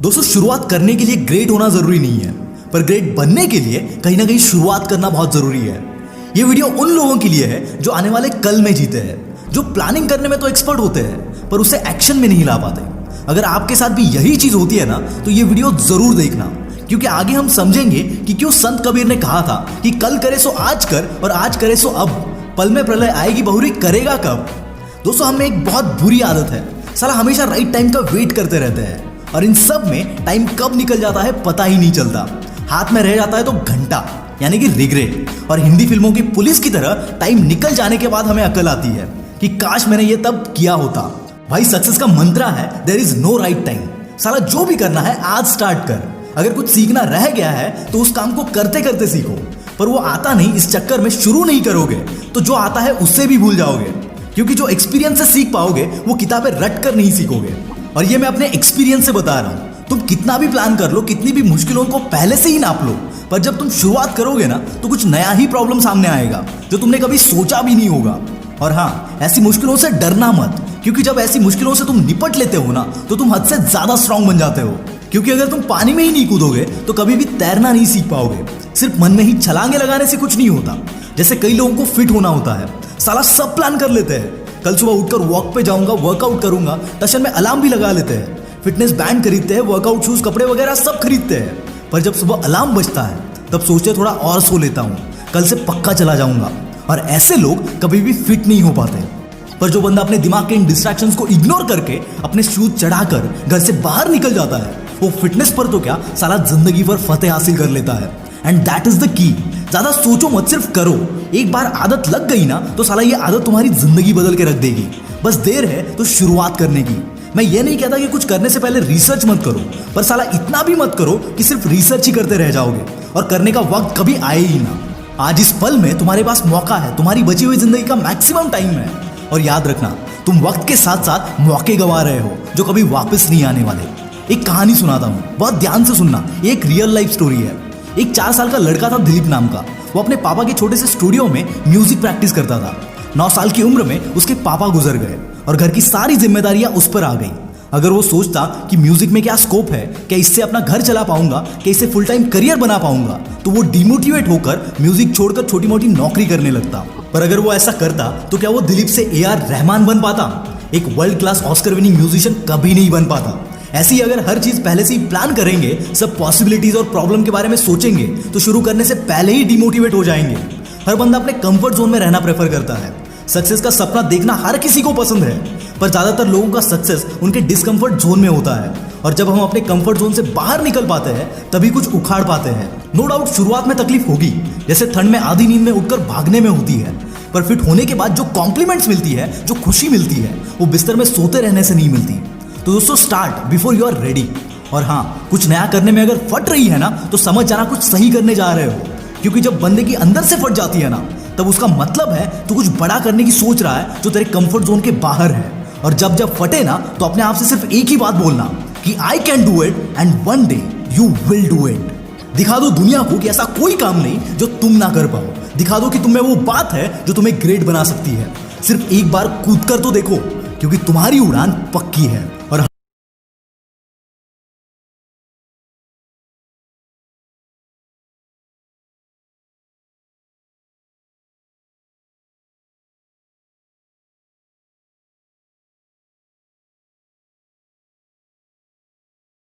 दोस्तों, शुरुआत करने के लिए ग्रेट होना जरूरी नहीं है, पर ग्रेट बनने के लिए कहीं ना कहीं शुरुआत करना बहुत जरूरी है। ये वीडियो उन लोगों के लिए है जो आने वाले कल में जीते हैं, जो प्लानिंग करने में तो एक्सपर्ट होते हैं पर उसे एक्शन में नहीं ला पाते। अगर आपके साथ भी यही चीज होती है ना, तो ये वीडियो जरूर देखना, क्योंकि आगे हम समझेंगे कि क्यों संत कबीर ने कहा था कि कल करे सो आज कर और आज करे सो अब, पल में प्रलय आएगी बहुरी करेगा कब। दोस्तों, हमें एक बहुत बुरी आदत है, साला हमेशा राइट टाइम का वेट करते रहते हैं और इन सब में टाइम कब निकल जाता है पता ही नहीं चलता। हाथ में रह जाता है तो घंटा, यानी कि रिग्रेट। और हिंदी फिल्मों की पुलिस की तरह टाइम निकल जाने के बाद हमें अकल आती है कि काश मैंने ये तब किया होता। भाई, सक्सेस का मंत्रा है there is no right time. साला जो भी करना है आज स्टार्ट कर। अगर कुछ सीखना रह गया है तो उस काम को करते करते सीखो, पर वो आता नहीं इस चक्कर में शुरू नहीं करोगे तो जो आता है उससे भी भूल जाओगे, क्योंकि जो एक्सपीरियंस से सीख पाओगे वो किताबें रट कर नहीं सीखोगे। और ये मैं अपने एक्सपीरियंस से बता रहा हूं। तुम कितना भी प्लान कर लो, कितनी भी मुश्किलों को पहले से ही नाप लो, पर जब तुम शुरुआत करोगे ना तो कुछ नया ही प्रॉब्लम सामने आएगा जो तुमने कभी सोचा भी नहीं होगा। और हाँ, ऐसी मुश्किलों से डरना मत, क्योंकि जब ऐसी मुश्किलों से तुम निपट लेते हो ना तो तुम हद से ज्यादा स्ट्रांग बन जाते हो। क्योंकि अगर तुम पानी में ही नहीं कूदोगे तो कभी भी तैरना नहीं सीख पाओगे। सिर्फ मन में ही छलांगे लगाने से कुछ नहीं होता। जैसे कई लोगों को फिट होना होता है, साला सब प्लान कर लेते हैं, कल सुबह उठकर वॉक पे जाऊंगा, वर्कआउट करूंगा, टशन में अलार्म भी लगा लेते हैं, फिटनेस बैंड खरीदते हैं, वर्कआउट शूज, कपड़े वगैरह सब खरीदते हैं। पर जब सुबह अलार्म बजता है तब सोचते थोड़ा और सो लेता हूँ, कल से पक्का चला जाऊंगा। और ऐसे लोग कभी भी फिट नहीं हो पाते। पर जो बंदा अपने दिमाग के इन डिस्ट्रैक्शंस को इग्नोर करके अपने शूज चढ़ाकर घर से बाहर निकल जाता है, वो फिटनेस पर तो क्या, साला जिंदगी पर फतेह हासिल कर लेता है। And that is the key. ज्यादा सोचो मत, सिर्फ करो। एक बार आदत लग गई ना तो साला ये आदत तुम्हारी जिंदगी बदल के रख देगी। बस देर है तो शुरुआत करने की। मैं ये नहीं कहता कि कुछ करने से पहले रिसर्च मत करो, पर साला इतना भी मत करो कि सिर्फ रिसर्च ही करते रह जाओगे और करने का वक्त कभी आए ही ना। आज इस पल में तुम्हारे पास मौका है, तुम्हारी बची हुई जिंदगी का मैक्सिमम टाइम है। और याद रखना, तुम वक्त के साथ साथ मौके गंवा रहे हो जो कभी वापस नहीं आने वाले। एक कहानी सुनाता हूँ, बहुत ध्यान से सुनना। ये एक रियल लाइफ स्टोरी है। एक 4 साल का लड़का था दिलीप नाम का। वो अपने पापा के छोटे से स्टूडियो में म्यूजिक प्रैक्टिस करता था। 9 साल की उम्र में उसके पापा गुजर गए और घर की सारी जिम्मेदारियां उस पर आ गई। अगर वो सोचता कि म्यूजिक में क्या स्कोप है, क्या इससे अपना घर चला पाऊंगा, क्या इससे फुल टाइम करियर बना पाऊंगा, तो वो डिमोटिवेट होकर म्यूजिक छोड़कर छोटी मोटी नौकरी करने लगता। पर अगर वो ऐसा करता तो क्या वो दिलीप से AR रहमान बन पाता? एक world class Oscar winning musician कभी नहीं बन पाता। ऐसे ही अगर हर चीज पहले से ही प्लान करेंगे, सब पॉसिबिलिटीज और प्रॉब्लम के बारे में सोचेंगे, तो शुरू करने से पहले ही डिमोटिवेट हो जाएंगे। हर बंदा अपने कंफर्ट जोन में रहना प्रेफर करता है। सक्सेस का सपना देखना हर किसी को पसंद है, पर ज्यादातर लोगों का सक्सेस उनके डिस्कंफर्ट जोन में होता है। और जब हम अपने कंफर्ट जोन से बाहर निकल पाते हैं तभी कुछ उखाड़ पाते हैं। नो डाउट शुरुआत में तकलीफ होगी, जैसे ठंड में आधी नींद में उठकर भागने में होती है, पर फिट होने के बाद जो कॉम्प्लीमेंट्स मिलती है, जो खुशी मिलती है, वो बिस्तर में सोते रहने से नहीं मिलती। तो दोस्तों, start before you are ready. और हाँ, कुछ नया करने में अगर फट रही है ना तो समझ जाना कुछ सही करने जा रहे हो, क्योंकि जब बंदे की अंदर से फट जाती है ना तब उसका मतलब है तो कुछ बड़ा करने की सोच रहा है जो तेरे कंफर्ट जोन के बाहर है। और जब फटे ना तो अपने आप से सिर्फ एक ही बात बोलना कि I can do it and one day you will do it. दिखा दो दुनिया को कि ऐसा कोई काम नहीं जो तुम ना कर पाओ। दिखा दो कि तुम में वो बात है जो तुम्हें ग्रेट बना सकती है। सिर्फ एक बार कूद कर तो देखो, क्योंकि तुम्हारी उड़ान पक्की है। और